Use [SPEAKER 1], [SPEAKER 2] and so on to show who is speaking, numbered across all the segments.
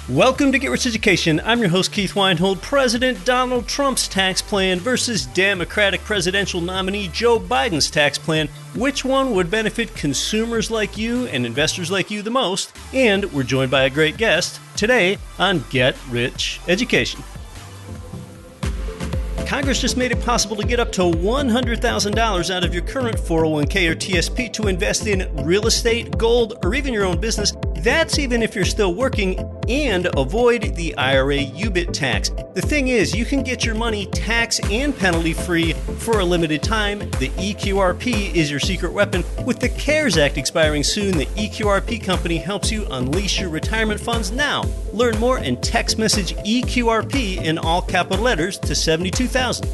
[SPEAKER 1] Welcome to Get Rich Education. I'm your host, Keith Weinhold. President Donald Trump's tax plan versus Democratic presidential nominee Joe Biden's tax plan. Which one would benefit consumers like you and investors like you the most? And we're joined by a great guest today on Get Rich Education. Congress just made it possible to get up to $100,000 out of your current 401k or TSP to invest in real estate, gold, or even your own business. That's even if you're still working, and avoid the IRA UBIT tax. The thing is, you can get your money tax and penalty free for a limited time. The EQRP is your secret weapon. With the CARES Act expiring soon, the EQRP company helps you unleash your retirement funds now. Learn more and text message EQRP in all capital letters to 72,000.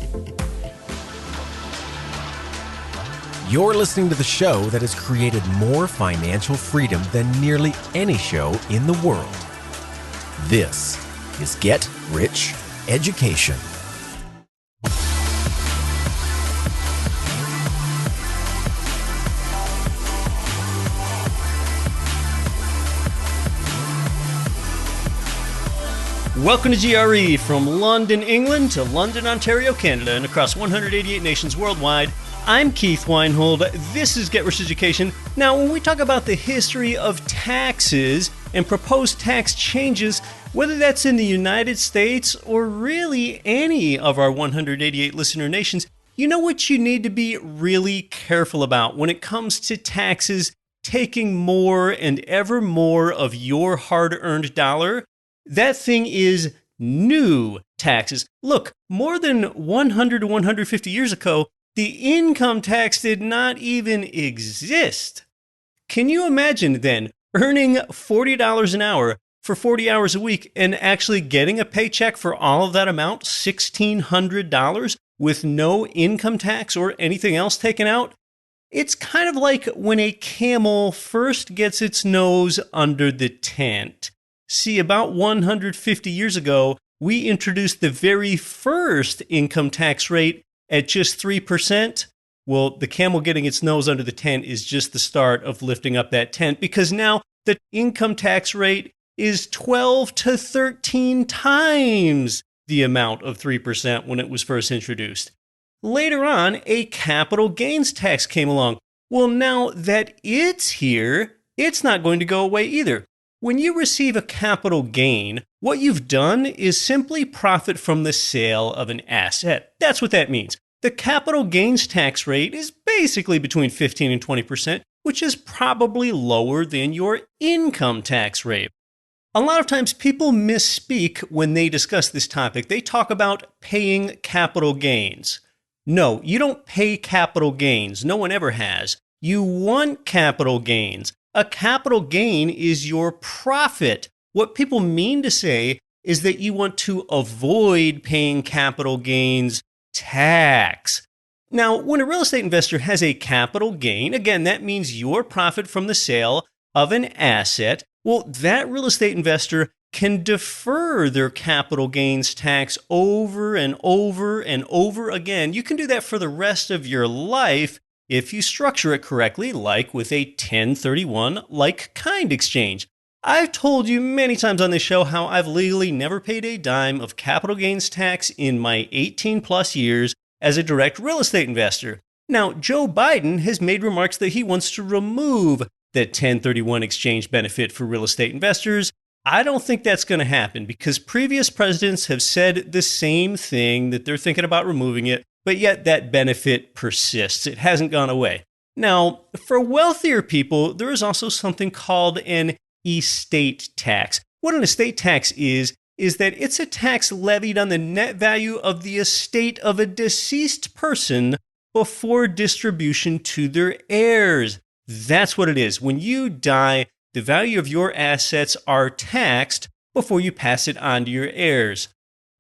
[SPEAKER 2] You're listening to the show that has created more financial freedom than nearly any show in the world. This is Get Rich Education.
[SPEAKER 1] Welcome to GRE, from London, England to London, Ontario, Canada, and across 188 nations worldwide. I'm Keith Weinhold. This is Get Rich Education. Now, when we talk about the history of taxes and proposed tax changes, whether that's in the United States or really any of our 188 listener nations, you know what you need to be really careful about when it comes to taxes taking more and ever more of your hard-earned dollar? That thing is new taxes. Look, more than 100 to 150 years ago, the income tax did not even exist. Can you imagine then earning $40 an hour for 40 hours a week and actually getting a paycheck for all of that amount, $1,600, with no income tax or anything else taken out? It's kind of like when a camel first gets its nose under the tent. See, about 150 years ago, we introduced the very first income tax rate at just 3%. Well, the camel getting its nose under the tent is just the start of lifting up that tent, because now the income tax rate is 12 to 13 times the amount of 3% when it was first introduced. Later on, a capital gains tax came along. Well, now that it's here, it's not going to go away either. When you receive a capital gain, what you've done is simply profit from the sale of an asset. That's what that means. The capital gains tax rate is basically between 15 and 20%, which is probably lower than your income tax rate. A lot of times people misspeak when they discuss this topic. They talk about paying capital gains. No, you don't pay capital gains. No one ever has. You want capital gains. A capital gain is your profit. What people mean to say is that you want to avoid paying capital gains tax. Now, when a real estate investor has a capital gain, again, that means your profit from the sale of an asset. Well, that real estate investor can defer their capital gains tax over and over and over again. You can do that for the rest of your life if you structure it correctly, like with a 1031 like-kind exchange. I've told you many times on this show how I've legally never paid a dime of capital gains tax in my 18 plus years as a direct real estate investor. Now, Joe Biden has made remarks that he wants to remove the 1031 exchange benefit for real estate investors. I don't think that's going to happen because previous presidents have said the same thing, that they're thinking about removing it, but yet that benefit persists. It hasn't gone away. Now, for wealthier people, there is also something called an estate tax. What an estate tax is that it's a tax levied on the net value of the estate of a deceased person before distribution to their heirs. That's what it is. When you die, the value of your assets are taxed before you pass it on to your heirs.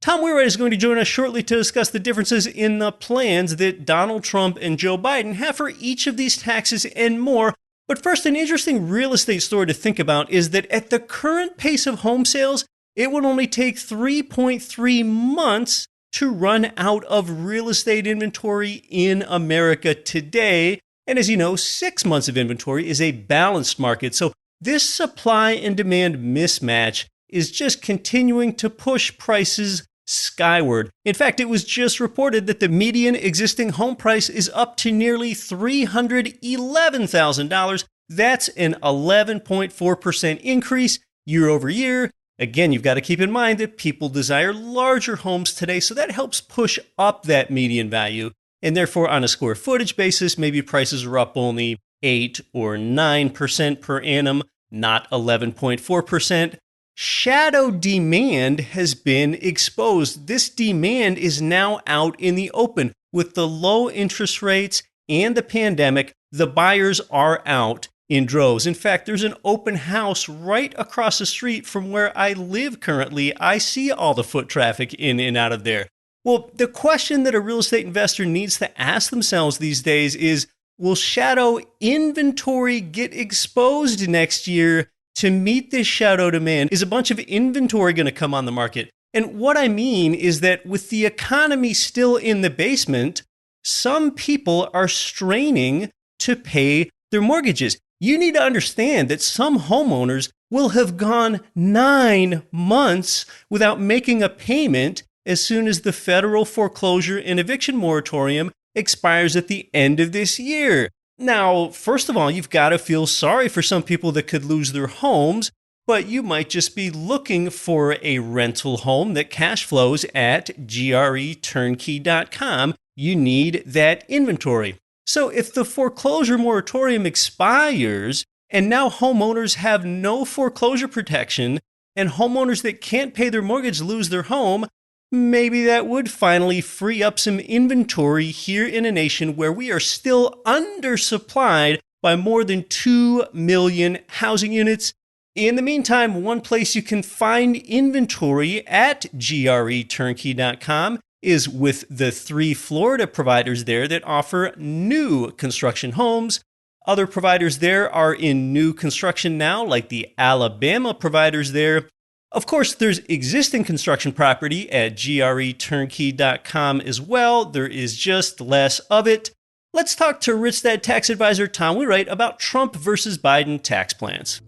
[SPEAKER 1] Tom Wheelwright is going to join us shortly to discuss the differences in the plans that Donald Trump and Joe Biden have for each of these taxes and more. But first, an interesting real estate story to think about is that at the current pace of home sales, it would only take 3.3 months to run out of real estate inventory in America today. And as you know, 6 months of inventory is a balanced market. So this supply and demand mismatch is just continuing to push prices skyward. In fact, it was just reported that the median existing home price is up to nearly $311,000. That's an 11.4% increase year over year. Again, you've got to keep in mind that people desire larger homes today, so that helps push up that median value. And therefore, on a square footage basis, maybe prices are up only 8 or 9% per annum, not 11.4%. Shadow demand has been exposed. This demand is now out in the open. With the low interest rates and the pandemic, the buyers are out in droves. In fact, there's an open house right across the street from where I live currently. I see all the foot traffic in and out of there. Well, the question that a real estate investor needs to ask themselves these days is, will shadow inventory get exposed next year to meet this shadow demand? Is a bunch of inventory going to come on the market? And what I mean is that with the economy still in the basement, some people are straining to pay their mortgages. You need to understand that some homeowners will have gone 9 months without making a payment as soon as the federal foreclosure and eviction moratorium expires at the end of this year. Now, first of all, you've got to feel sorry for some people that could lose their homes, but you might just be looking for a rental home that cash flows at greturnkey.com. You need that inventory. So if the foreclosure moratorium expires and now homeowners have no foreclosure protection and homeowners that can't pay their mortgage lose their home, maybe that would finally free up some inventory here in a nation where we are still undersupplied by more than 2 million housing units. In the meantime, one place you can find inventory at greturnkey.com is with the 3 Florida providers there that offer new construction homes. Other providers there are in new construction now, like the Alabama providers there. Of course, there's existing construction property at greturnkey.com as well. There is just less of it. Let's talk to Rich Dad tax advisor Tom Wheelwright about Trump versus Biden tax plans.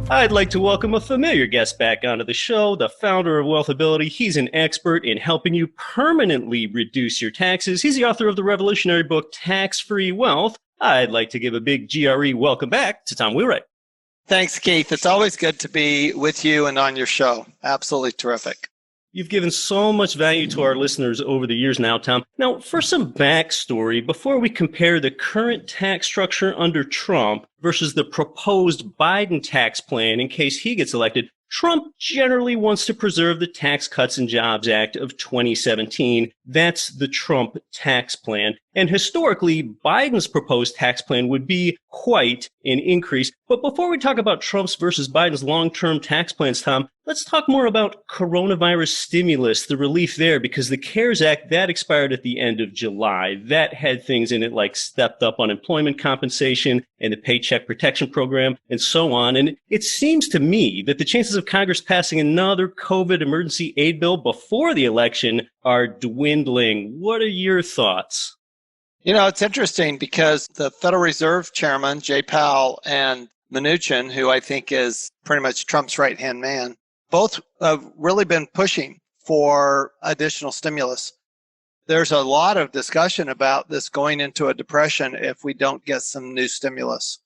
[SPEAKER 1] I'd like to welcome a familiar guest back onto the show, the founder of Wealthability. He's an expert in helping you permanently reduce your taxes. He's the author of the revolutionary book, Tax-Free Wealth. I'd like to give a big GRE welcome back to Tom Wheelwright.
[SPEAKER 3] Thanks, Keith. It's always good to be with you and on your show. Absolutely terrific.
[SPEAKER 1] You've given so much value to our listeners over the years now, Tom. Now, for some backstory, before we compare the current tax structure under Trump versus the proposed Biden tax plan in case he gets elected, Trump generally wants to preserve the Tax Cuts and Jobs Act of 2017. That's the Trump tax plan. And historically, Biden's proposed tax plan would be quite an increase. But before we talk about Trump's versus Biden's long-term tax plans, Tom, let's talk more about coronavirus stimulus, the relief there, because the CARES Act, that expired at the end of July. That had things in it like stepped up unemployment compensation and the Paycheck Protection Program and so on. And it seems to me that the chances of Congress passing another COVID emergency aid bill before the election are dwindling. What are your thoughts?
[SPEAKER 3] You know, it's interesting because the Federal Reserve Chairman, Jay Powell, and Mnuchin, who I think is pretty much Trump's right-hand man, both have really been pushing for additional stimulus. There's a lot of discussion about this going into a depression if we don't get some new stimulus.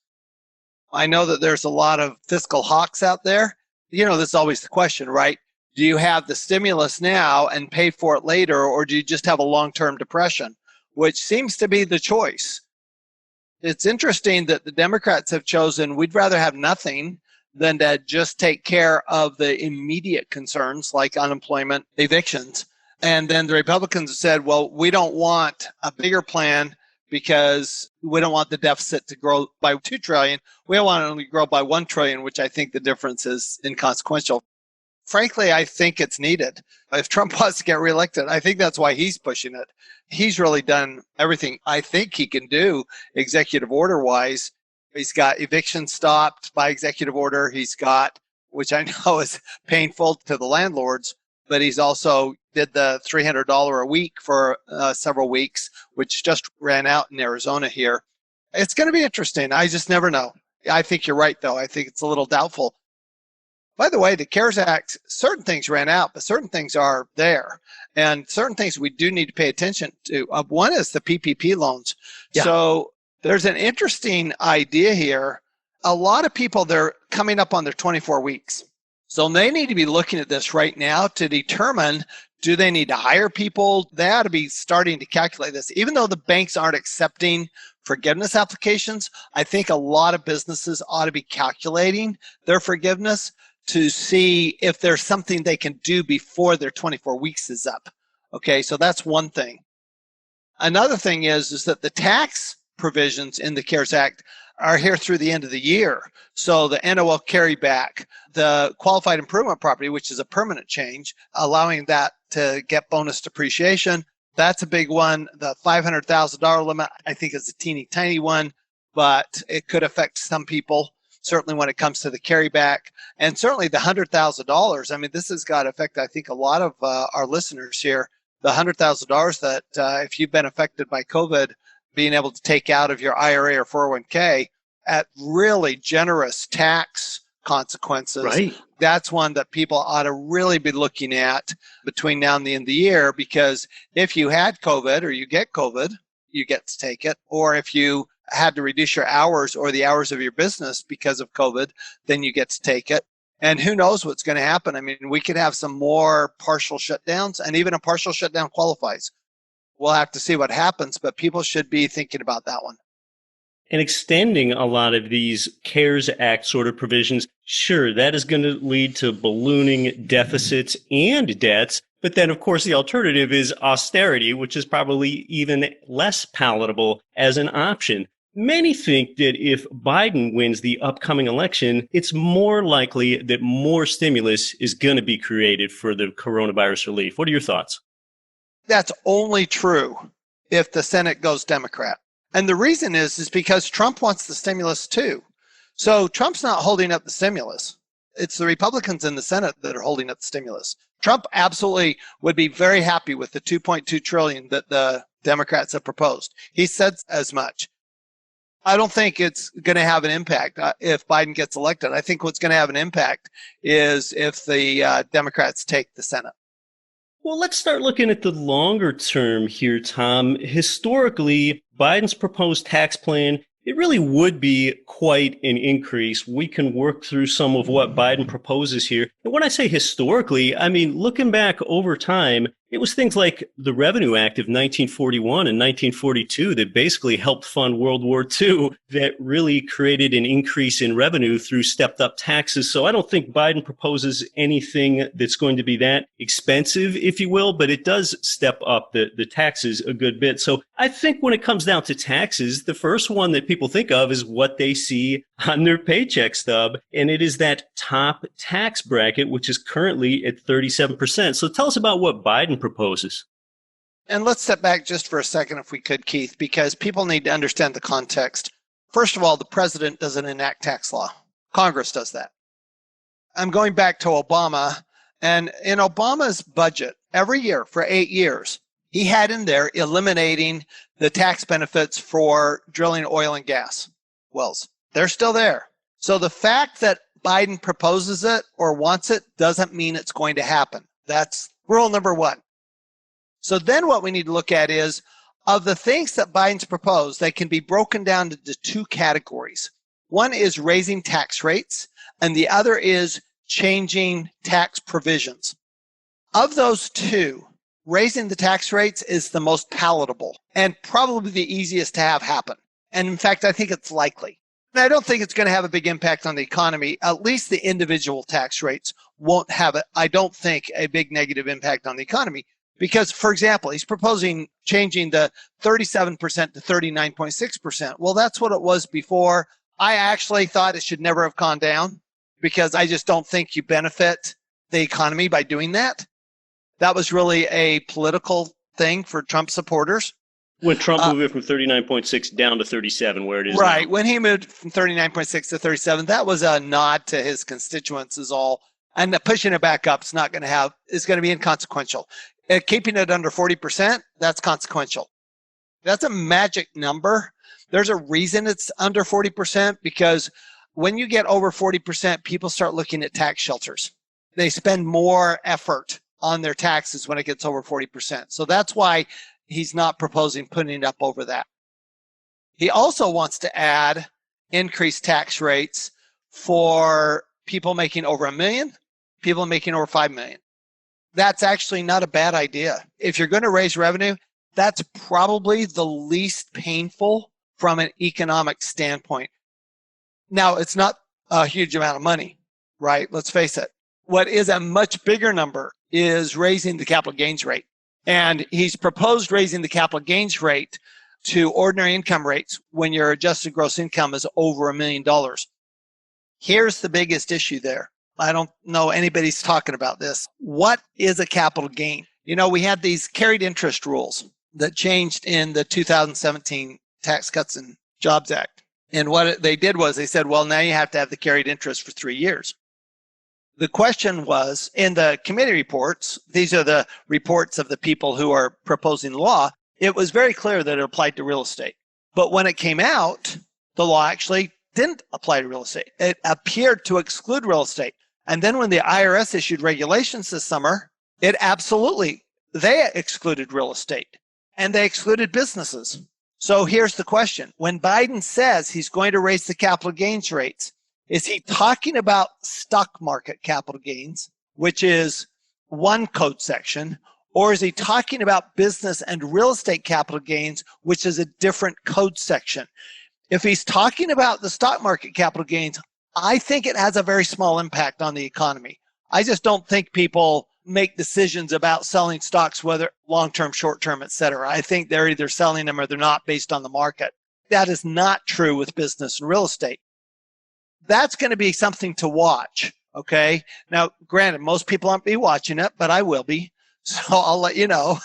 [SPEAKER 3] I know that there's a lot of fiscal hawks out there. You know, this is always the question, right? Do you have the stimulus now and pay for it later, or do you just have a long-term depression? Which seems to be the choice. It's interesting that the Democrats have chosen we'd rather have nothing than to just take care of the immediate concerns like unemployment, evictions. And then the Republicans have said, well, we don't want a bigger plan because we don't want the deficit to grow by $2 trillion. We want it to only grow by $1 trillion, which I think the difference is inconsequential. Frankly, I think it's needed. If Trump wants to get reelected, I think that's why he's pushing it. He's really done everything I think he can do executive order wise. He's got eviction stopped by executive order. He's got, which I know is painful to the landlords, but he's also did the $300 a week for several weeks, which just ran out in Arizona here. It's going to be interesting. I just never know. I think you're right, though. I think it's a little doubtful. By the way, the CARES Act, certain things ran out, but certain things are there. And certain things we do need to pay attention to. One is the PPP loans. Yeah. So there's an interesting idea here. A lot of people, they're coming up on their 24 weeks. So they need to be looking at this right now to determine, do they need to hire people? They ought to be starting to calculate this. Even though the banks aren't accepting forgiveness applications, I think a lot of businesses ought to be calculating their forgiveness to see if there's something they can do before their 24 weeks is up. Okay, so that's one thing. Another thing is that the tax provisions in the CARES Act are here through the end of the year. So the NOL carryback, the qualified improvement property, which is a permanent change, allowing that to get bonus depreciation, that's a big one. The $500,000 limit, I think, is a teeny tiny one, but it could affect some people, certainly when it comes to the carryback. And certainly the $100,000, I mean, this has got to affect, I think, a lot of our listeners here. The $100,000 that if you've been affected by COVID, being able to take out of your IRA or 401k at really generous tax consequences. Right. That's one that people ought to really be looking at between now and the end of the year, because if you had COVID or you get COVID, you get to take it. Or if you had to reduce your hours or the hours of your business because of COVID, then you get to take it. And who knows what's going to happen? I mean, we could have some more partial shutdowns, and even a partial shutdown qualifies. We'll have to see what happens, but people should be thinking about that one.
[SPEAKER 1] And extending a lot of these CARES Act sort of provisions, sure, that is going to lead to ballooning deficits and debts. But then, of course, the alternative is austerity, which is probably even less palatable as an option. Many think that if Biden wins the upcoming election, it's more likely that more stimulus is going to be created for the coronavirus relief. What are your thoughts?
[SPEAKER 3] That's only true if the Senate goes Democrat. And the reason is because Trump wants the stimulus too. So Trump's not holding up the stimulus. It's the Republicans in the Senate that are holding up the stimulus. Trump absolutely would be very happy with the $2.2 trillion that the Democrats have proposed. He said as much. I don't think it's going to have an impact if Biden gets elected. I think what's going to have an impact is if the Democrats take the Senate.
[SPEAKER 1] Well, let's start looking at the longer term here, Tom. Historically, Biden's proposed tax plan, it really would be quite an increase. We can work through some of what Biden proposes here. And when I say historically, I mean, looking back over time, it was things like the Revenue Act of 1941 and 1942 that basically helped fund World War II, that really created an increase in revenue through stepped up taxes. So I don't think Biden proposes anything that's going to be that expensive, if you will, but it does step up the taxes a good bit. So I think when it comes down to taxes, the first one that people think of is what they see on their paycheck stub. And it is that top tax bracket, which is currently at 37%. So tell us about what Biden proposes.
[SPEAKER 3] And let's step back just for a second, if we could, Keith, because people need to understand the context. First of all, the president doesn't enact tax law. Congress does that. I'm going back to Obama, and in Obama's budget, every year for 8 years, he had in there eliminating the tax benefits for drilling oil and gas wells. They're still there. So the fact that Biden proposes it or wants it doesn't mean it's going to happen. That's rule number one. So then what we need to look at is, of the things that Biden's proposed, they can be broken down into two categories. One is raising tax rates, and the other is changing tax provisions. Of those two, raising the tax rates is the most palatable and probably the easiest to have happen. And in fact, I think it's likely. And I don't think it's going to have a big impact on the economy. At least the individual tax rates won't have, I don't think, a big negative impact on the economy. Because, for example, he's proposing changing the 37% to 39.6%. Well, that's what it was before. I actually thought it should never have gone down because I just don't think you benefit the economy by doing that. That was really a political thing for Trump supporters.
[SPEAKER 1] When Trump moved it from 39.6 down to 37, where it is
[SPEAKER 3] right,
[SPEAKER 1] now.
[SPEAKER 3] When he moved from 39.6 to 37, that was a nod to his constituents is all. And pushing it back up is going to be inconsequential. Keeping it under 40%, that's consequential. That's a magic number. There's a reason it's under 40% because when you get over 40%, people start looking at tax shelters. They spend more effort on their taxes when it gets over 40%. So that's why he's not proposing putting it up over that. He also wants to add increased tax rates for people making over $1 million, people making over $5 million. That's actually not a bad idea. If you're going to raise revenue, that's probably the least painful from an economic standpoint. Now, it's not a huge amount of money, right? Let's face it. What is a much bigger number is raising the capital gains rate. And he's proposed raising the capital gains rate to ordinary income rates when your adjusted gross income is over $1 million. Here's the biggest issue there. I don't know anybody's talking about this. What is a capital gain? You know, we had these carried interest rules that changed in the 2017 Tax Cuts and Jobs Act. And what they did was they said, well, now you have to have the carried interest for 3 years. The question was, in the committee reports, these are the reports of the people who are proposing the law, it was very clear that it applied to real estate. But when it came out, the law actually didn't apply to real estate. It appeared to exclude real estate. And then when the IRS issued regulations this summer, they excluded real estate and they excluded businesses. So here's the question. When Biden says he's going to raise the capital gains rates, is he talking about stock market capital gains, which is one code section, or is he talking about business and real estate capital gains, which is a different code section? If he's talking about the stock market capital gains, I think it has a very small impact on the economy. I just don't think people make decisions about selling stocks, whether long-term, short-term, et cetera. I think they're either selling them or they're not based on the market. That is not true with business and real estate. That's going to be something to watch, okay? Now, granted, most people aren't be watching it, but I will be. So I'll let you know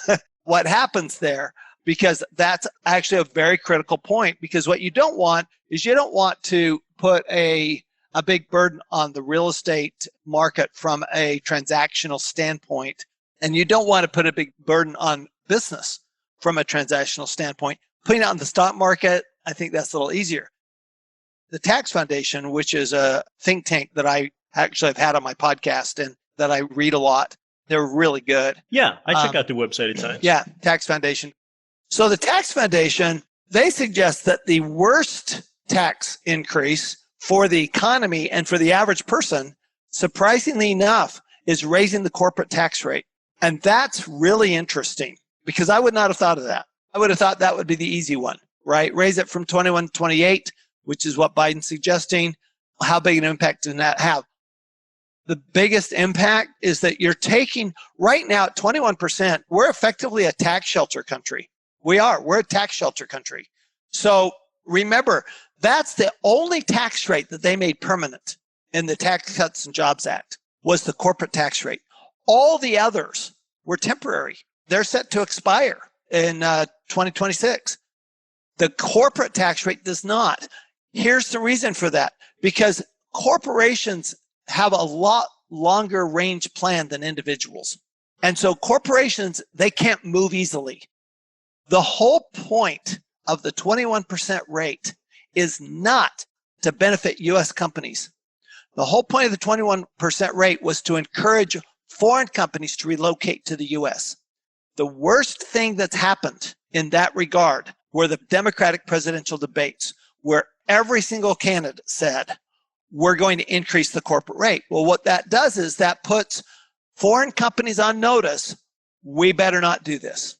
[SPEAKER 3] what happens there, because that's actually a very critical point, because what you don't want is you don't want to put a big burden on the real estate market from a transactional standpoint, and you don't want to put a big burden on business from a transactional standpoint. Putting it on the stock market, I think that's a little easier. The Tax Foundation, which is a think tank that I actually have had on my podcast and that I read a lot, they're really good.
[SPEAKER 1] Yeah, I check out the website at times.
[SPEAKER 3] Yeah, Tax Foundation. So the Tax Foundation, they suggest that the worst tax increase for the economy and for the average person, surprisingly enough, is raising the corporate tax rate. And that's really interesting, because I would not have thought of that. I would have thought that would be the easy one, right? Raise it from 21 to 28, which is what Biden's suggesting. How big an impact does that have? The biggest impact is that you're taking, right now at 21%, we're effectively a tax shelter country. We're a tax shelter country. So remember, that's the only tax rate that they made permanent in the Tax Cuts and Jobs Act, was the corporate tax rate. All the others were temporary. They're set to expire in 2026. The corporate tax rate does not. Here's the reason for that. Because corporations have a lot longer range plan than individuals. And so corporations, they can't move easily. The whole point of the 21% rate is not to benefit U.S. companies. The whole point of the 21% rate was to encourage foreign companies to relocate to the U.S. The worst thing that's happened in that regard were the Democratic presidential debates, where every single candidate said, we're going to increase the corporate rate. Well, what that does is that puts foreign companies on notice. We better not do this.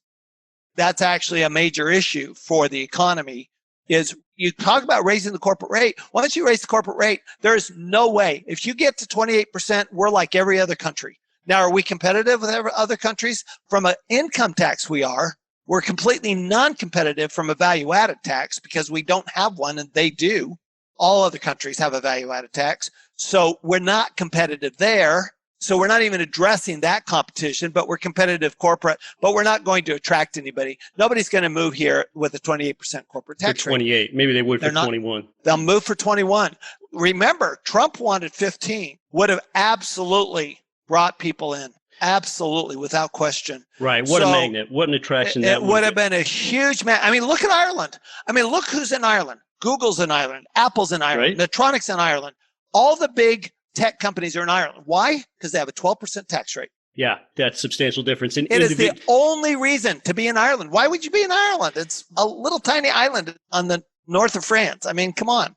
[SPEAKER 3] That's actually a major issue for the economy. Is you talk about raising the corporate rate. Once you raise the corporate rate, there's no way. If you get to 28%, we're like every other country. Now, are we competitive with other countries? From an income tax, we are. We're completely non-competitive from a value-added tax because we don't have one, and they do. All other countries have a value-added tax. So we're not competitive there. So we're not even addressing that competition, but we're competitive corporate, but we're not going to attract anybody. Nobody's going to move here with a 28% corporate tax
[SPEAKER 1] rate. 28. Maybe they would for 21.
[SPEAKER 3] They'll move for 21. Remember, Trump wanted 15, would have absolutely brought people in. Absolutely, without question.
[SPEAKER 1] Right. What a magnet. What an attraction that
[SPEAKER 3] would. It would have been a huge magnet. I mean, look at Ireland. I mean, look who's in Ireland. Google's in Ireland. Apple's in Ireland. Right. Medtronic's in Ireland. All the big tech companies are in Ireland. Why? Because they have a 12% tax rate.
[SPEAKER 1] Yeah, that's substantial difference.
[SPEAKER 3] It is the only reason to be in Ireland. Why would you be in Ireland? It's a little tiny island on the north of France. I mean, come on.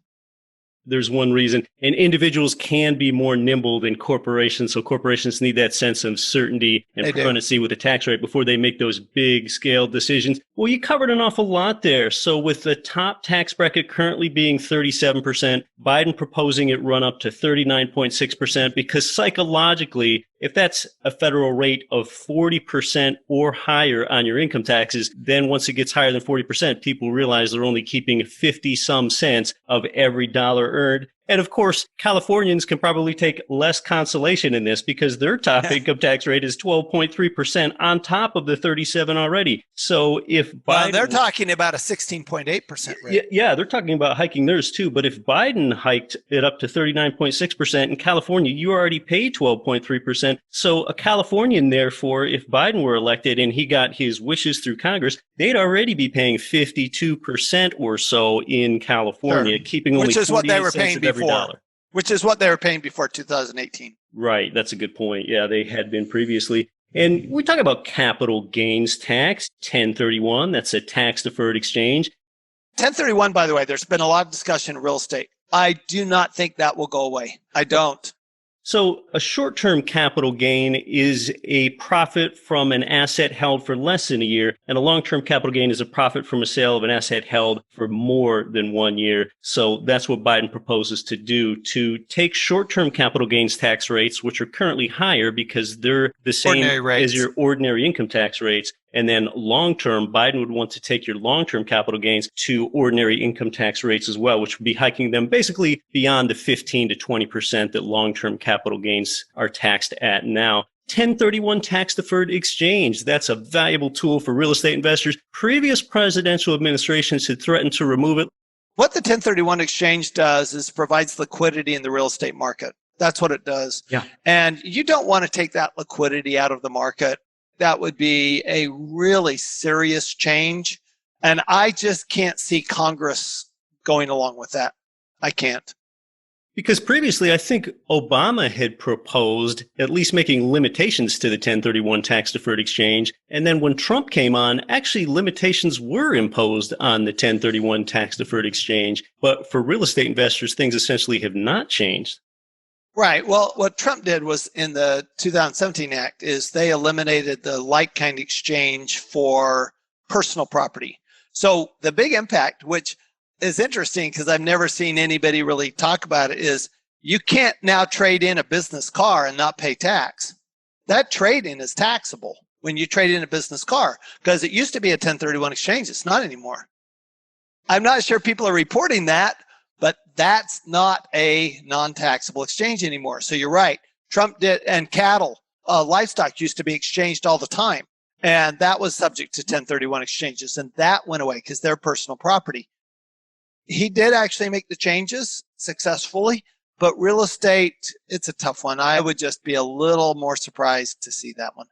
[SPEAKER 1] There's one reason. And individuals can be more nimble than corporations. So corporations need that sense of certainty and permanency with the tax rate before they make those big scale decisions. Well, you covered an awful lot there. So with the top tax bracket currently being 37%, Biden proposing it run up to 39.6%, because psychologically, if that's a federal rate of 40% or higher on your income taxes, then once it gets higher than 40%, people realize they're only keeping 50 some cents of every dollar earned. And of course, Californians can probably take less consolation in this because their top income tax rate is 12.3% on top of the 37 already. So if Biden,
[SPEAKER 3] they're talking about a 16.8% rate.
[SPEAKER 1] Yeah, they're talking about hiking theirs too. But if Biden hiked it up to 39.6% in California, you already pay 12.3%. So a Californian, therefore, if Biden were elected and he got his wishes through Congress, they'd already be paying 52% or so in California, keeping only 48 cents of every dollar.
[SPEAKER 3] Which is what they were paying before 2018.
[SPEAKER 1] Right. That's a good point. Yeah, they had been previously. And we talk about capital gains tax, 1031. That's a tax-deferred exchange.
[SPEAKER 3] 1031, by the way, there's been a lot of discussion in real estate. I do not think that will go away. I don't.
[SPEAKER 1] So a short-term capital gain is a profit from an asset held for less than a year, and a long-term capital gain is a profit from a sale of an asset held for more than 1 year. So that's what Biden proposes to do, to take short-term capital gains tax rates, which are currently higher because they're the same as your ordinary income tax rates. And then long-term, Biden would want to take your long-term capital gains to ordinary income tax rates as well, which would be hiking them basically beyond the 15 to 20% that long-term capital gains are taxed at now. 1031 tax-deferred exchange. That's a valuable tool for real estate investors. Previous presidential administrations had threatened to remove it.
[SPEAKER 3] What the 1031 exchange does is provides liquidity in the real estate market. That's what it does.
[SPEAKER 1] Yeah.
[SPEAKER 3] And you don't want to take that liquidity out of the market. That would be a really serious change. And I just can't see Congress going along with that. I can't.
[SPEAKER 1] Because previously, I think Obama had proposed at least making limitations to the 1031 tax-deferred exchange. And then when Trump came on, actually limitations were imposed on the 1031 tax-deferred exchange. But for real estate investors, things essentially have not changed.
[SPEAKER 3] Right. Well, what Trump did was in the 2017 Act is they eliminated the like-kind exchange for personal property. So the big impact, which is interesting because I've never seen anybody really talk about it, is you can't now trade in a business car and not pay tax. That trade-in is taxable when you trade in a business car because it used to be a 1031 exchange. It's not anymore. I'm not sure people are reporting that, but that's not a non-taxable exchange anymore. So you're right. Trump did, and cattle, livestock used to be exchanged all the time. And that was subject to 1031 exchanges. And that went away because they're personal property. He did actually make the changes successfully, but real estate, it's a tough one. I would just be a little more surprised to see that one.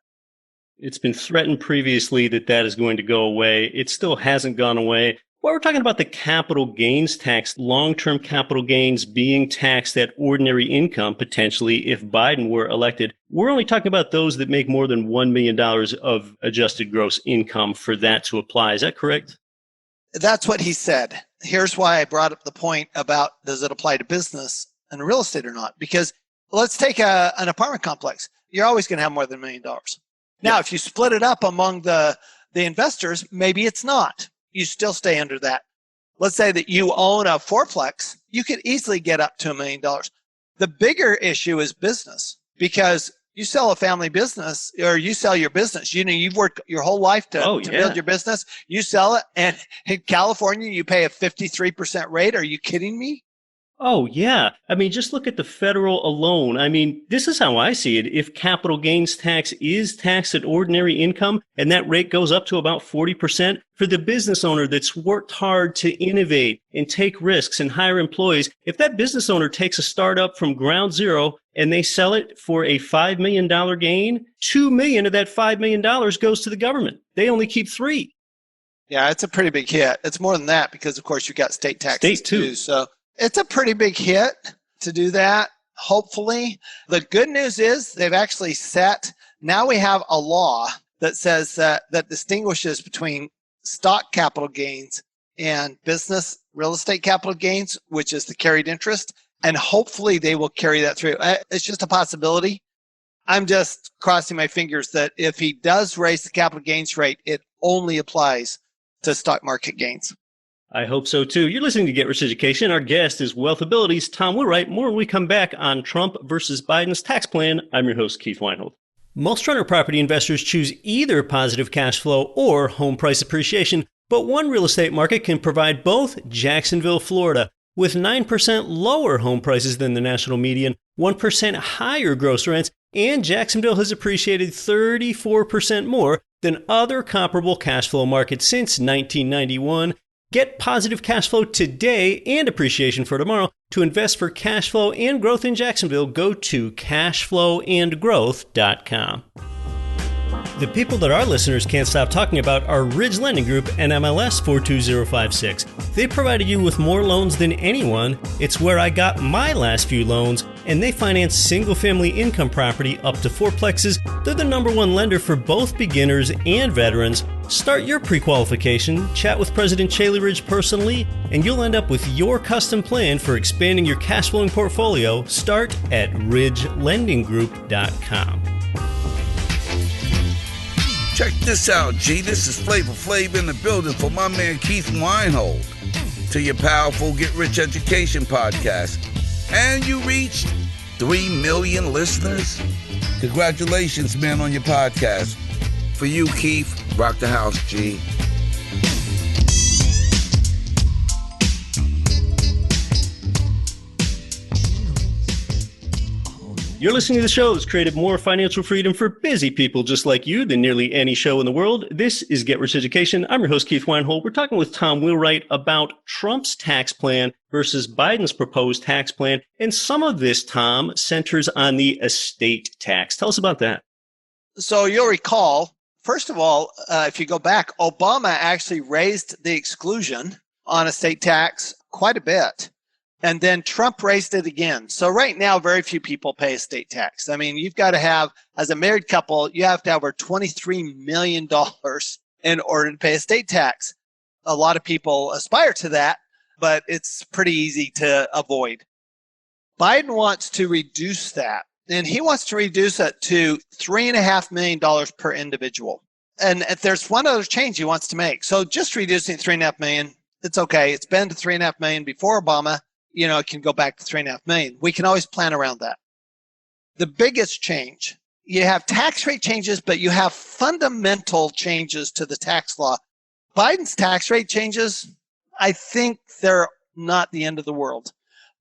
[SPEAKER 1] It's been threatened previously that is going to go away. It still hasn't gone away. Well, we're talking about the capital gains tax, long-term capital gains being taxed at ordinary income, potentially, if Biden were elected. We're only talking about those that make more than $1 million of adjusted gross income for that to apply. Is that correct?
[SPEAKER 3] That's what he said. Here's why I brought up the point about does it apply to business and real estate or not? Because let's take an apartment complex. You're always going to have more than $1 million. Now, if you split it up among the investors, maybe it's not. You still stay under that. Let's say that you own a fourplex, you could easily get up to $1 million. The bigger issue is business, because you sell a family business or you sell your business. You know, you've worked your whole life to build your business. You sell it, and in California, you pay a 53% rate. Are you kidding me?
[SPEAKER 1] Oh, yeah. I mean, just look at the federal alone. I mean, this is how I see it. If capital gains tax is taxed at ordinary income and that rate goes up to about 40%, for the business owner that's worked hard to innovate and take risks and hire employees, if that business owner takes a startup from ground zero and they sell it for a $5 million gain, $2 million of that $5 million goes to the government. They only keep $3 million.
[SPEAKER 3] Yeah, it's a pretty big hit. It's more than that because, of course, you've got state taxes too. So it's a pretty big hit to do that, hopefully. The good news is they've actually now we have a law that says that distinguishes between stock capital gains and business real estate capital gains, which is the carried interest. And hopefully they will carry that through. It's just a possibility. I'm just crossing my fingers that if he does raise the capital gains rate, it only applies to stock market gains.
[SPEAKER 1] I hope so too. You're listening to Get Rich Education. Our guest is Wealth Ability's Tom Wheelwright. More when we come back on Trump versus Biden's tax plan. I'm your host, Keith Weinhold. Most rental property investors choose either positive cash flow or home price appreciation, but one real estate market can provide both. Jacksonville, Florida, with 9% lower home prices than the national median, 1% higher gross rents, and Jacksonville has appreciated 34% more than other comparable cash flow markets since 1991. Get positive cash flow today and appreciation for tomorrow. To invest for cash flow and growth in Jacksonville, go to cashflowandgrowth.com. The people that our listeners can't stop talking about are Ridge Lending Group and NMLS 42056. They provided you with more loans than anyone. It's where I got my last few loans, and they finance single-family income property up to fourplexes. They're the #1 lender for both beginners and veterans. Start your pre-qualification, chat with President Chaley Ridge personally, and you'll end up with your custom plan for expanding your cash flowing portfolio. Start at ridgelendinggroup.com.
[SPEAKER 4] Check this out, G. This is Flavor Flav in the building for my man Keith Weinhold to your powerful Get Rich Education podcast. And you reached 3 million listeners. Congratulations, man, on your podcast. For you, Keith, rock the house, G.
[SPEAKER 1] You're listening to the show that's created more financial freedom for busy people just like you than nearly any show in the world. This is Get Rich Education. I'm your host, Keith Weinhold. We're talking with Tom Wheelwright about Trump's tax plan versus Biden's proposed tax plan. And some of this, Tom, centers on the estate tax. Tell us about that.
[SPEAKER 3] So you'll recall, first of all, if you go back, Obama actually raised the exclusion on estate tax quite a bit. And then Trump raised it again. So right now, very few people pay estate tax. I mean, you've got to have, as a married couple, you have to have over $23 million in order to pay estate tax. A lot of people aspire to that, but it's pretty easy to avoid. Biden wants to reduce that, and he wants to reduce it to $3.5 million per individual. And if there's one other change he wants to make. So just reducing $3.5 million, it's okay. It's been to $3.5 million before Obama. You know, it can go back to $3.5 million. We can always plan around that. The biggest change, you have tax rate changes, but you have fundamental changes to the tax law. Biden's tax rate changes, I think they're not the end of the world.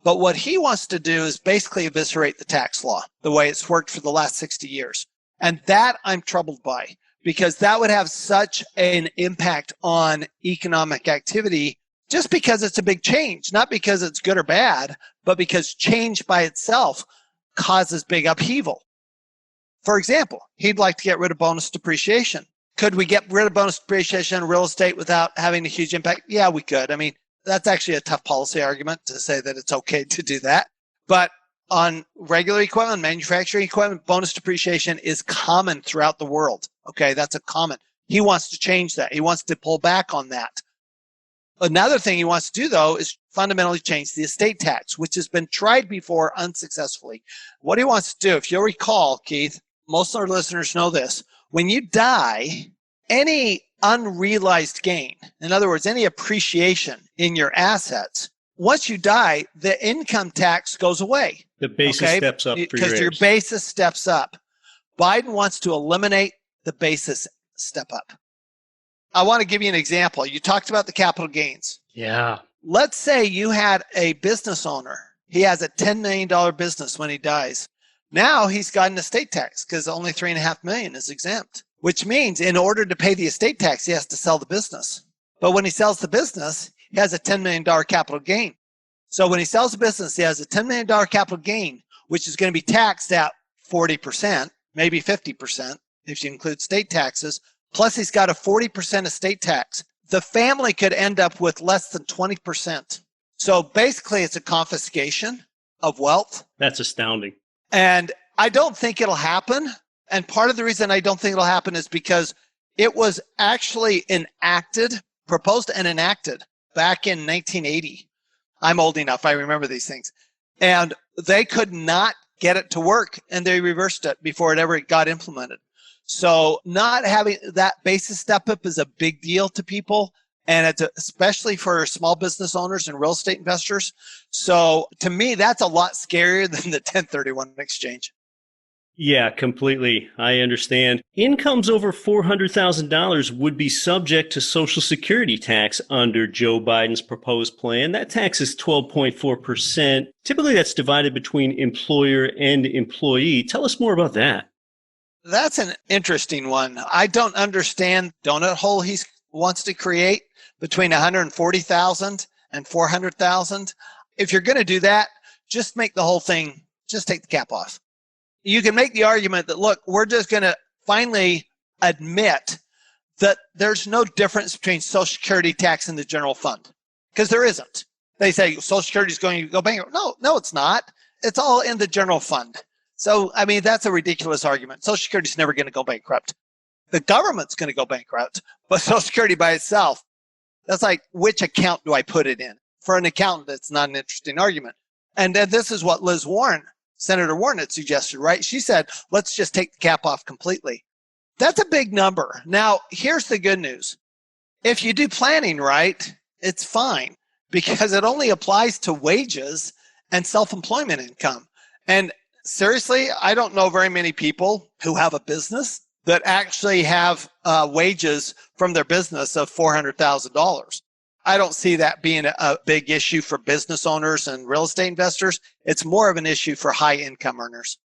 [SPEAKER 3] But what he wants to do is basically eviscerate the tax law, the way it's worked for the last 60 years. And that I'm troubled by, because that would have such an impact on economic activity. Just because it's a big change, not because it's good or bad, but because change by itself causes big upheaval. For example, he'd like to get rid of bonus depreciation. Could we get rid of bonus depreciation in real estate without having a huge impact? Yeah, we could. I mean, that's actually a tough policy argument to say that it's okay to do that. But on regular equipment, manufacturing equipment, bonus depreciation is common throughout the world. Okay, that's a common. He wants to change that. He wants to pull back on that. Another thing he wants to do, though, is fundamentally change the estate tax, which has been tried before unsuccessfully. What he wants to do, if you'll recall, Keith, most of our listeners know this. When you die, any unrealized gain, in other words, any appreciation in your assets, once you die, the income tax goes away.
[SPEAKER 1] The basis steps up for
[SPEAKER 3] because your basis steps up. Biden wants to eliminate the basis step up. I want to give you an example. You talked about the capital gains.
[SPEAKER 1] Yeah.
[SPEAKER 3] Let's say you had a business owner. He has a $10 million business when he dies. Now he's got an estate tax because only $3.5 million is exempt, which means in order to pay the estate tax, he has to sell the business. But when he sells the business, he has a $10 million capital gain. So when he sells the business, he has a $10 million capital gain, which is going to be taxed at 40%, maybe 50% if you include state taxes, plus he's got a 40% estate tax. The family could end up with less than 20%. So basically, it's a confiscation of wealth.
[SPEAKER 1] That's astounding.
[SPEAKER 3] And I don't think it'll happen. And part of the reason I don't think it'll happen is because it was actually proposed and enacted back in 1980. I'm old enough. I remember these things. And they could not get it to work, and they reversed it before it ever got implemented. So not having that basis step up is a big deal to people, and it's especially for small business owners and real estate investors. So to me, that's a lot scarier than the 1031 exchange.
[SPEAKER 1] Yeah, completely. I understand. Incomes over $400,000 would be subject to Social Security tax under Joe Biden's proposed plan. That tax is 12.4%. Typically, that's divided between employer and employee. Tell us more about that.
[SPEAKER 3] That's an interesting one. I don't understand donut hole he wants to create between 140,000 and 400,000. If you're going to do that, just make the whole thing, just take the cap off. You can make the argument that, look, we're just going to finally admit that there's no difference between Social Security tax and the general fund, because there isn't. They say Social Security is going to go bankrupt. No, it's not. It's all in the general fund. So, I mean, that's a ridiculous argument. Social Security is never going to go bankrupt. The government's going to go bankrupt, but Social Security by itself, that's like, which account do I put it in? For an accountant, it's not an interesting argument. And then this is what Senator Warren had suggested, right? She said, let's just take the cap off completely. That's a big number. Now, here's the good news. If you do planning right, it's fine, because it only applies to wages and self-employment income. And seriously, I don't know very many people who have a business that actually have wages from their business of $400,000. I don't see that being a big issue for business owners and real estate investors. It's more of an issue for high income earners.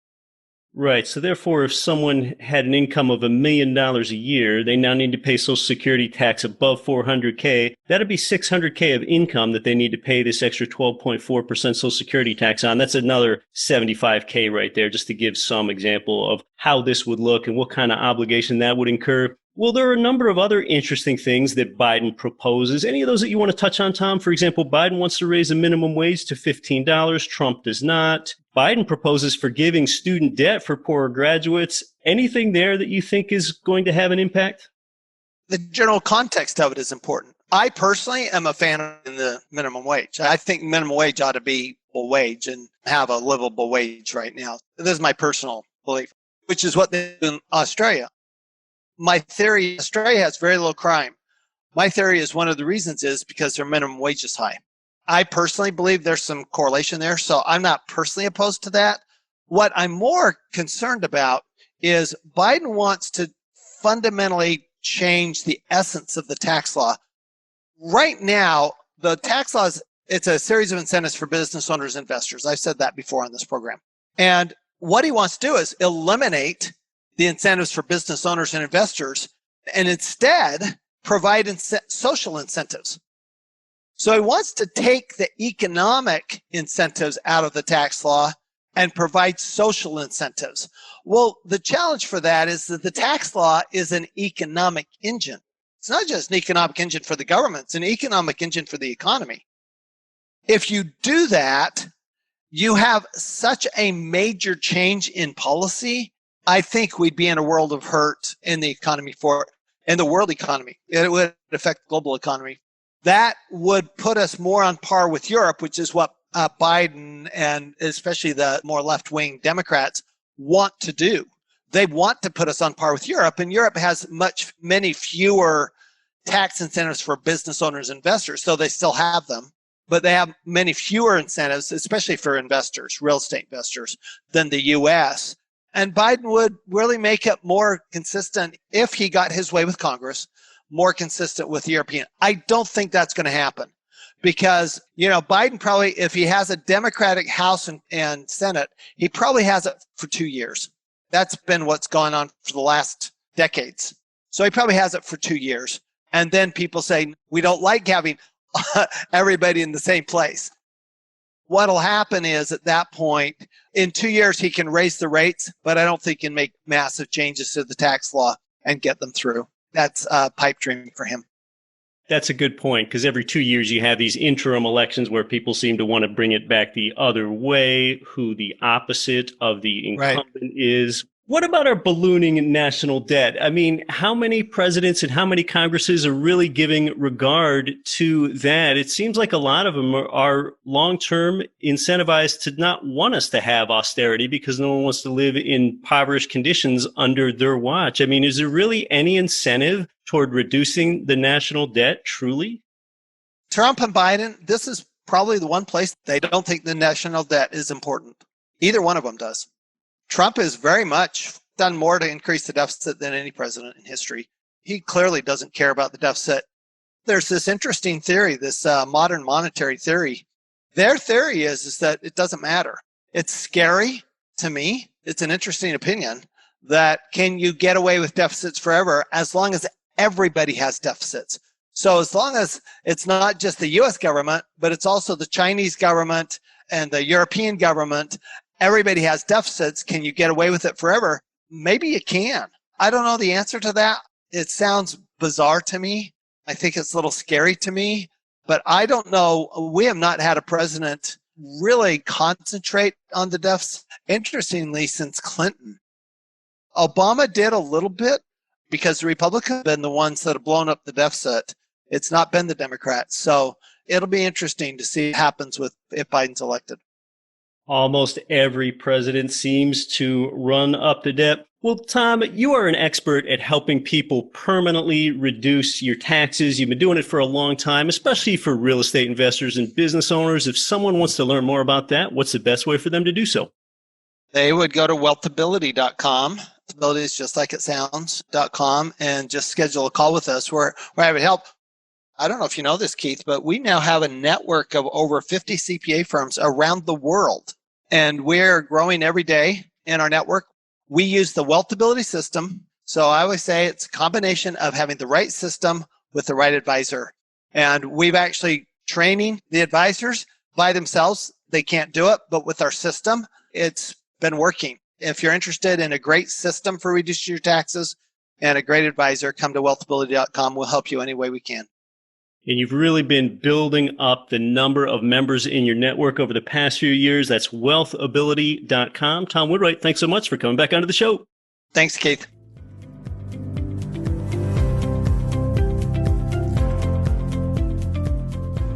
[SPEAKER 1] Right. So therefore, if someone had an income of $1 million a year, they now need to pay Social Security tax above $400K. That'd be $600K of income that they need to pay this extra 12.4% Social Security tax on. That's another $75K right there, just to give some example of how this would look and what kind of obligation that would incur. Well, there are a number of other interesting things that Biden proposes. Any of those that you want to touch on, Tom? For example, Biden wants to raise the minimum wage to $15. Trump does not. Biden proposes forgiving student debt for poorer graduates. Anything there that you think is going to have an impact?
[SPEAKER 3] The general context of it is important. I personally am a fan of the minimum wage. I think minimum wage ought to be a wage and have a livable wage right now. This is my personal belief, which is what they do in Australia. My theory, Australia has very low crime. My theory is one of the reasons is because their minimum wage is high. I personally believe there's some correlation there, so I'm not personally opposed to that. What I'm more concerned about is Biden wants to fundamentally change the essence of the tax law. Right now, the tax law it's a series of incentives for business owners and investors. I've said that before on this program. And what he wants to do is eliminate the incentives for business owners and investors, and instead provide social incentives. So he wants to take the economic incentives out of the tax law and provide social incentives. Well, the challenge for that is that the tax law is an economic engine. It's not just an economic engine for the government, it's an economic engine for the economy. If you do that, you have such a major change in policy. I think we'd be in a world of hurt in the economy in the world economy. It would affect the global economy. That would put us more on par with Europe, which is what Biden and especially the more left-wing Democrats want to do. They want to put us on par with Europe, and Europe has many fewer tax incentives for business owners and investors, so they still have them, but they have many fewer incentives, especially for investors, real estate investors, than the U.S. And Biden would really make it more consistent if he got his way with Congress, more consistent with European. I don't think that's going to happen because, Biden probably, if he has a Democratic House and Senate, he probably has it for 2 years. That's been what's gone on for the last decades. So he probably has it for 2 years. And then people say, we don't like having everybody in the same place. what'll happen is at that point, in 2 years, he can raise the rates, but I don't think he can make massive changes to the tax law and get them through. That's a pipe dream for him.
[SPEAKER 1] That's a good point, because every 2 years you have these interim elections where people seem to want to bring it back the other way, who the opposite of the incumbent is. What about our ballooning national debt? I mean, how many presidents and how many Congresses are really giving regard to that? It seems like a lot of them are long-term incentivized to not want us to have austerity because no one wants to live in impoverished conditions under their watch. I mean, is there really any incentive toward reducing the national debt, truly?
[SPEAKER 3] Trump and Biden, this is probably the one place they don't think the national debt is important. Either one of them does. Trump has very much done more to increase the deficit than any president in history. He clearly doesn't care about the deficit. There's this interesting theory, this modern monetary theory. Their theory is that it doesn't matter. It's scary to me. It's an interesting opinion that can you get away with deficits forever as long as everybody has deficits? So as long as it's not just the U.S. government, but it's also the Chinese government and the European government, everybody has deficits. Can you get away with it forever? Maybe you can. I don't know the answer to that. It sounds bizarre to me. I think it's a little scary to me, but I don't know. We have not had a president really concentrate on the deficit, interestingly, since Clinton. Obama did a little bit because the Republicans have been the ones that have blown up the deficit. It's not been the Democrats. So it'll be interesting to see what happens if Biden's elected.
[SPEAKER 1] Almost every president seems to run up the debt. Well, Tom, you are an expert at helping people permanently reduce your taxes. You've been doing it for a long time, especially for real estate investors and business owners. If someone wants to learn more about that, what's the best way for them to do so?
[SPEAKER 3] They would go to wealthability.com. Wealthability is just like it sounds.com and just schedule a call with us where I would help. I don't know if you know this, Keith, but we now have a network of over 50 CPA firms around the world, and we're growing every day in our network. We use the Wealthability system. So I always say it's a combination of having the right system with the right advisor. And we've actually training the advisors by themselves. They can't do it, but with our system, it's been working. If you're interested in a great system for reducing your taxes and a great advisor, come to wealthability.com. We'll help you any way we can.
[SPEAKER 1] And you've really been building up the number of members in your network over the past few years. That's wealthability.com. Tom Wheelwright, thanks so much for coming back onto the show.
[SPEAKER 3] Thanks, Keith.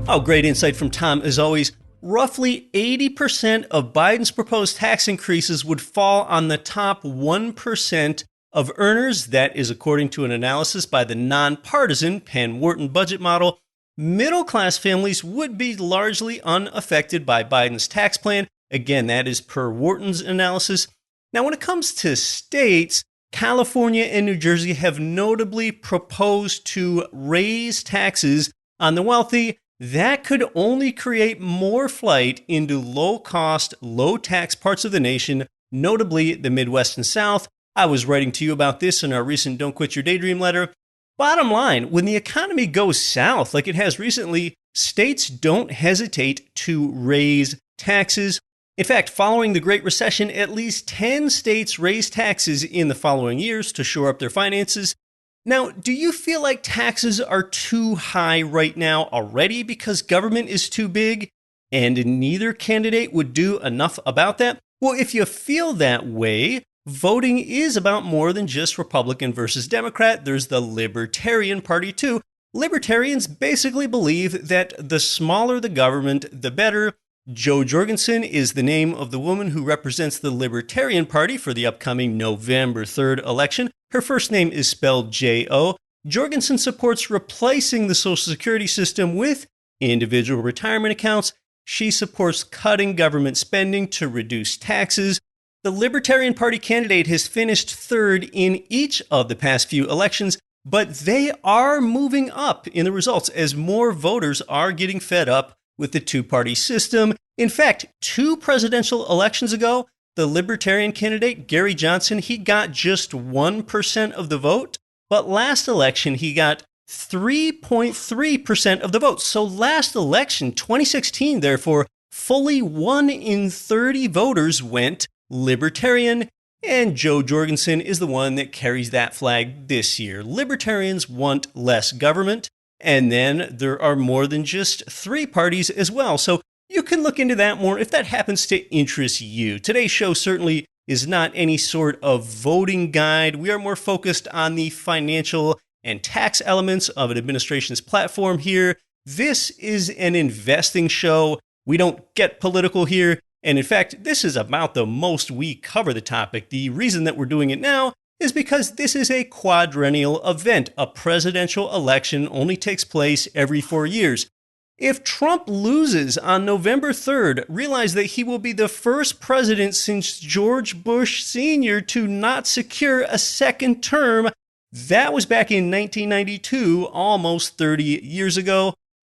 [SPEAKER 1] Oh, great insight from Tom, as always. Roughly 80% of Biden's proposed tax increases would fall on the top 1% of earners. That is according to an analysis by the nonpartisan Penn-Wharton budget model. Middle-class families would be largely unaffected by Biden's tax plan. Again, that is per Wharton's analysis. Now, when it comes to states, California and New Jersey have notably proposed to raise taxes on the wealthy. That could only create more flight into low-cost, low-tax parts of the nation, notably the Midwest and South. I was writing to you about this in our recent Don't Quit Your Daydream letter. Bottom line, when the economy goes south like it has recently, states don't hesitate to raise taxes. In fact, following the Great Recession, at least 10 states raised taxes in the following years to shore up their finances. Now, do you feel like taxes are too high right now already because government is too big and neither candidate would do enough about that? Well, if you feel that way, voting is about more than just Republican versus Democrat. There's the Libertarian Party, too. Libertarians basically believe that the smaller the government, the better. Jo Jorgensen is the name of the woman who represents the Libertarian Party for the upcoming November 3rd election. Her first name is spelled J-O. Jorgensen supports replacing the Social Security system with individual retirement accounts. She supports cutting government spending to reduce taxes. The Libertarian Party candidate has finished third in each of the past few elections, but they are moving up in the results as more voters are getting fed up with the two-party system. In fact, 2 presidential elections ago, the Libertarian candidate, Gary Johnson, he got just 1% of the vote, but last election he got 3.3% of the vote. So last election, 2016, therefore, fully 1 in 30 voters went Libertarian, and Joe Jorgensen is the one that carries that flag this year. Libertarians want less government, and then there are more than just 3 parties as well. So you can look into that more if that happens to interest you. Today's show certainly is not any sort of voting guide. We are more focused on the financial and tax elements of an administration's platform here. This is an investing show. We don't get political here. And in fact, this is about the most we cover the topic. The reason that we're doing it now is because this is a quadrennial event. A presidential election only takes place every 4 years. If Trump loses on November 3rd, realize that he will be the first president since George Bush Sr. to not secure a second term. That was back in 1992, almost 30 years ago.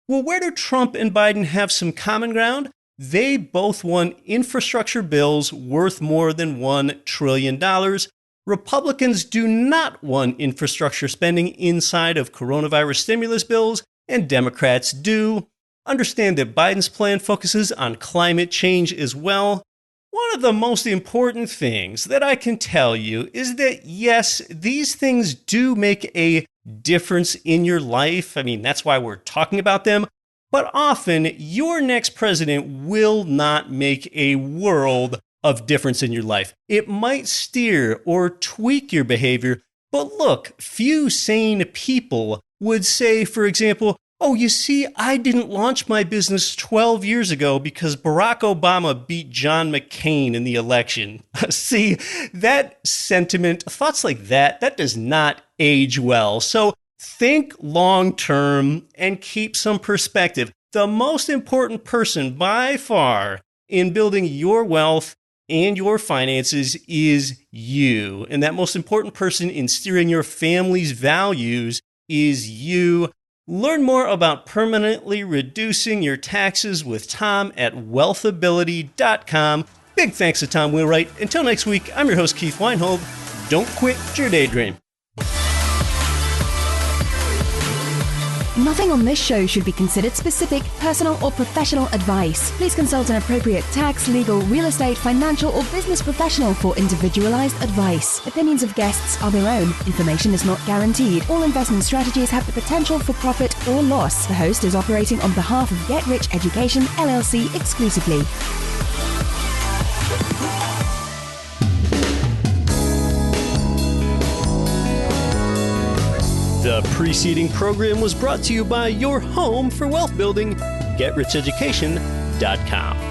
[SPEAKER 1] Well, where do Trump and Biden have some common ground? They both won infrastructure bills worth more than $1 trillion. Republicans do not want infrastructure spending inside of coronavirus stimulus bills, and Democrats do. Understand that Biden's plan focuses on climate change as well. One of the most important things that I can tell you is that, yes, these things do make a difference in your life. I mean, that's why we're talking about them. But often, your next president will not make a world of difference in your life. It might steer or tweak your behavior. But look, few sane people would say, for example, oh, you see, I didn't launch my business 12 years ago because Barack Obama beat John McCain in the election. See, that sentiment, thoughts like that does not age well. So think long term and keep some perspective. The most important person by far in building your wealth and your finances is you. And that most important person in steering your family's values is you. Learn more about permanently reducing your taxes with Tom at wealthability.com. Big thanks to Tom Wheelwright. Until next week, I'm your host, Keith Weinhold. Don't quit your daydream.
[SPEAKER 5] Nothing on this show should be considered specific, personal, or professional advice. Please consult an appropriate tax, legal, real estate, financial, or business professional for individualized advice. Opinions of guests are their own. Information is not guaranteed. All investment strategies have the potential for profit or loss. The host is operating on behalf of Get Rich Education, LLC exclusively.
[SPEAKER 1] The preceding program was brought to you by your home for wealth building, GetRichEducation.com.